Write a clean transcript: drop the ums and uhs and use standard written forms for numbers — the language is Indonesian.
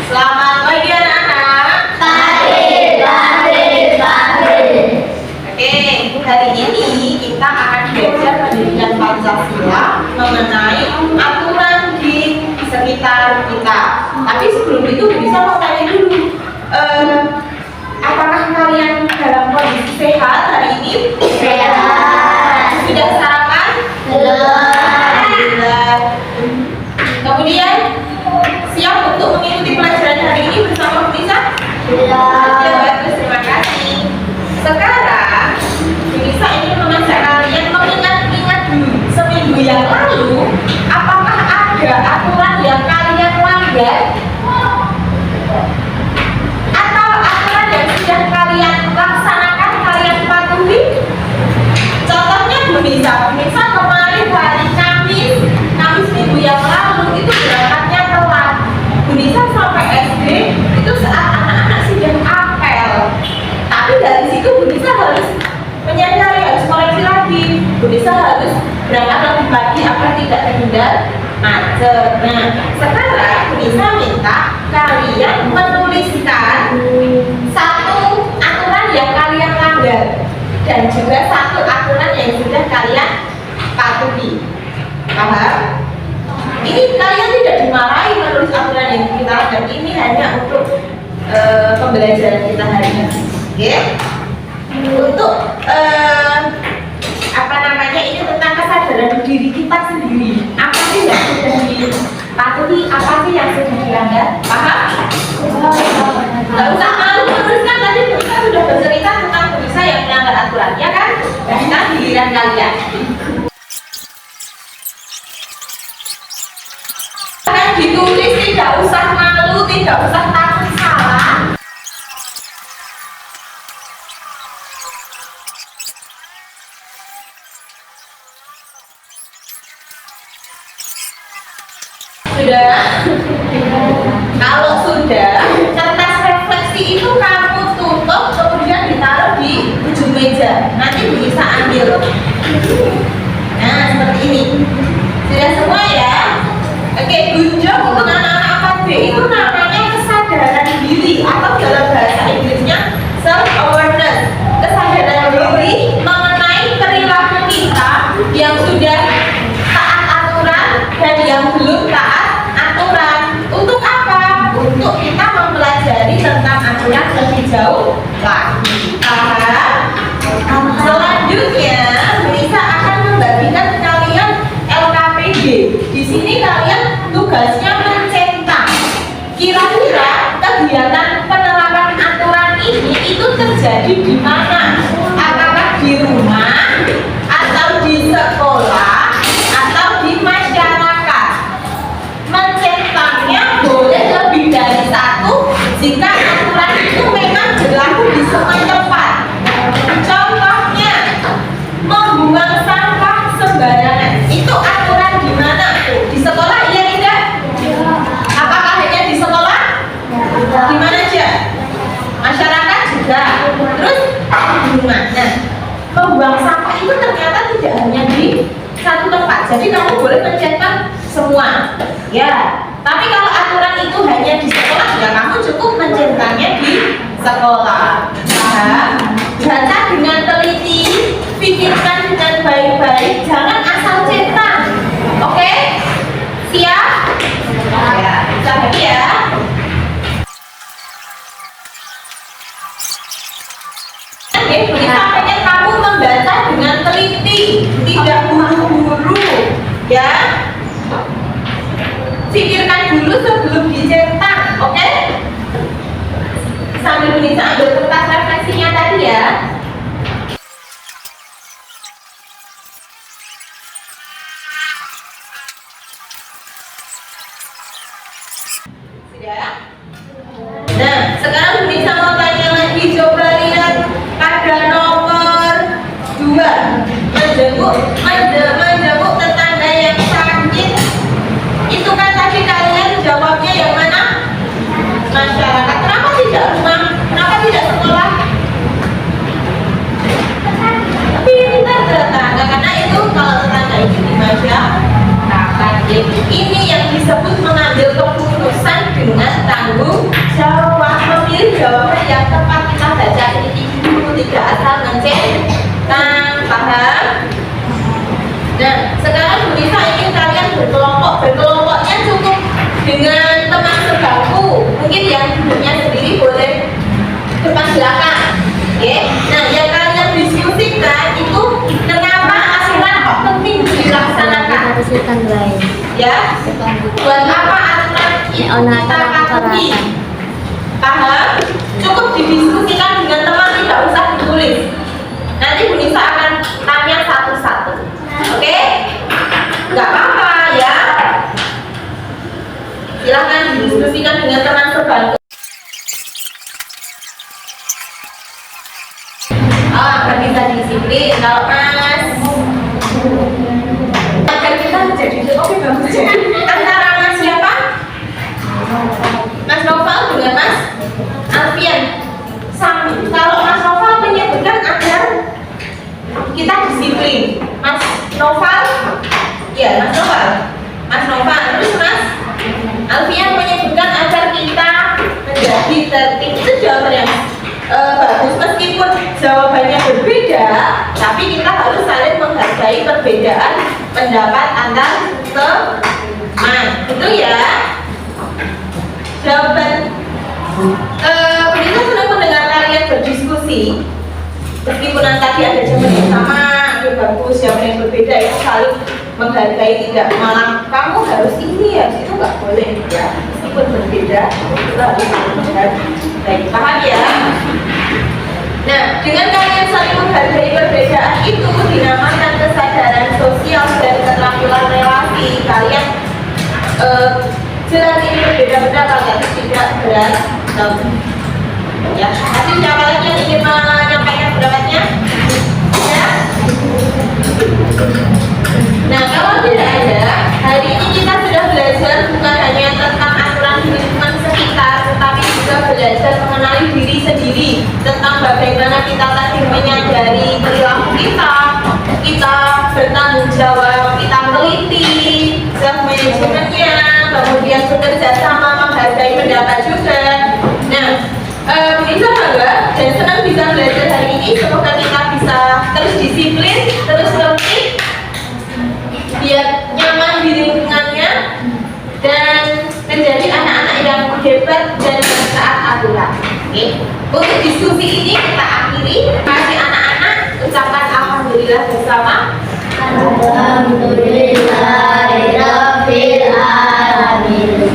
Selamat pagi anak-anak. Oke, hari ini kita akan belajar pendidikan Pancasila mengenai aturan di sekitar kita. Tapi sebelum itu bisa mau tanya dulu, apakah kalian dalam kondisi sehat hari ini? Sehat. Sudah sarapan? Belum. Alhamdulillah. Kemudian siap untuk mengikuti pelajaran hari ini bersama Bu Nisa? Ya, bagus, terima kasih. Sekarang Bu Nisa ingin mengajak kalian mengingat-ingat dulu seminggu yang lalu, apakah ada aturan yang kalian langgar atau aturan yang sudah kalian laksanakan, kalian patuhi? Contohnya Bu Nisa kemarin hari Kamis minggu yang lalu itu berangkatnya telat. Bu Nisa sampai SD itu saat anak-anak sidang apel. Tapi dari situ Bu Nisa harus menyadari, harus koreksi lagi. Bu Nisa harus berangkat lebih pagi agar tidak terhindar macet. Nah, sekarang Bu Nisa minta kalian menuliskan satu aturan yang kalian langgar dan juga satu aturan yang sudah kalian patuhi. Paham? Ini kalian tidak dimarahi menulis aturan yang kita langgar, ini hanya untuk pembelajaran kita hari ini. Oke? Untuk ini tentang kesadaran diri kita sendiri. Apa sih yang sudah dipatuhi, apa sih yang sudah dilanggar? Paham? Gak usah malu menuliskan, tadi kita sudah bercerita tentang bisa yang melanggar aturan, ya kan? Dan kita giliran kalian. Ditulis, tidak usah malu, tidak usah takut salah. Sudah? Kalau sudah, kertas refleksi itu kamu tutup, kemudian ditaruh di ujung meja. Nanti bisa ambil. Nah, seperti ini. Sudah semua ya? Oke, good job untuk anak-anak 4B itu namanya kesadaran diri atau dalam bahasa Inggrisnya self-awareness. Kesadaran diri mengenai perilaku kita yang sudah taat aturan dan yang belum taat aturan. Untuk apa? Untuk kita mempelajari tentang aturan lebih jauh lagi. Paham? Selanjutnya, Lisa akan membagikan kalian LKPD. Di sini kalian tugasnya mencetak. Kira-kira kegiatan penerapan aturan ini itu terjadi di mana? Apakah di rumah, atau di sekolah, atau di masyarakat? Mencetaknya boleh lebih dari satu jika aturan itu memang berlaku di semua tempat. Contohnya, membuang sampah sembarangan. Itu aturan di mana? Di sekolah, iya tidak? Apakah hanya di sekolah? Di mana aja? Masyarakat juga. Terus di rumah. Nah, membuang sampah itu ternyata tidak hanya di satu tempat. Jadi kamu boleh mencetak semua. Ya. Tapi kalau aturan itu hanya di sekolah, ya kamu cukup mencetaknya di sekolah. Paham? Baca dengan teliti, pikirkan dengan baik-baik, jangan asal cetak. Oke? Siap? Ya, bisa lagi ya. Bisa pengen kamu membaca dengan teliti, tidak buru-buru, ya. Pikirkan dulu sebelum dicetak, oke? Sambil bisa ambil kertas refleksinya tadi ya. Sudah? Nah, sekarang bisa mau tanya lagi, coba lihat pada nomor 2. Menjenguk tetangga yang sakit. terpenuhi. Paham? Cukup didiskusikan dengan teman, tidak usah ditulis. Nanti Bu Nisa akan tanya satu-satu. Oke? Nggak apa-apa ya. Silahkan didiskusikan dengan teman sebantu. Agar bisa disiplin. Kalau Mas agar kita menjadi oke bagus ya. Antara Mas siapa? Mas Noval dengan Mas Alfian. Kalau Mas Noval menyebutkan agar kita disiplin. Mas Noval, ya Mas Noval. Mas Noval, terus Mas Alfian menyebutkan agar kita menjadi tertib. Itu jawaban yang bagus. Meskipun jawabannya berbeda, tapi kita harus saling menghargai perbedaan pendapat antar teman. Itu ya. Jawaban kita senang mendengar kalian berdiskusi. Meskipun tadi ada jawaban yang sama, itu bagus, jawaban yang berbeda ya, saling menghargai, tidak malah kamu harus ini ya, itu nggak boleh ya. Meskipun berbeda, kita harus saling menghargai. Paham ya? Nah, dengan kalian saling menghargai perbedaan itu dinamakan kesadaran sosial dan keterampilan relasi. Kalian jelas ini berbeda pendapat, tapi tidak berantem. Ya, nanti siapa lagi yang ingin menyampaikan pendapatnya? Ya. Nah, kalau tidak ada, hari ini kita sudah belajar bukan hanya tentang aturan di lingkungan sekitar, tetapi juga belajar mengenali diri sendiri, tentang bagaimana kita tadi menyadari perilaku kita bertanggung jawab, kita teliti, self managementnya, kemudian bekerja sama, menghargai pendapat juga. Nah, bisa bangga dan senang bisa belajar hari ini. Semoga kita bisa terus disiplin, terus tertib, biar nyaman di lingkungannya dan menjadi anak-anak yang hebat dan taat aturan. Oke. Untuk diskusi ini kita akhiri. Terima kasih anak-anak. Ucapkan alhamdulillah bersama. Alhamdulillahirabbil alamin.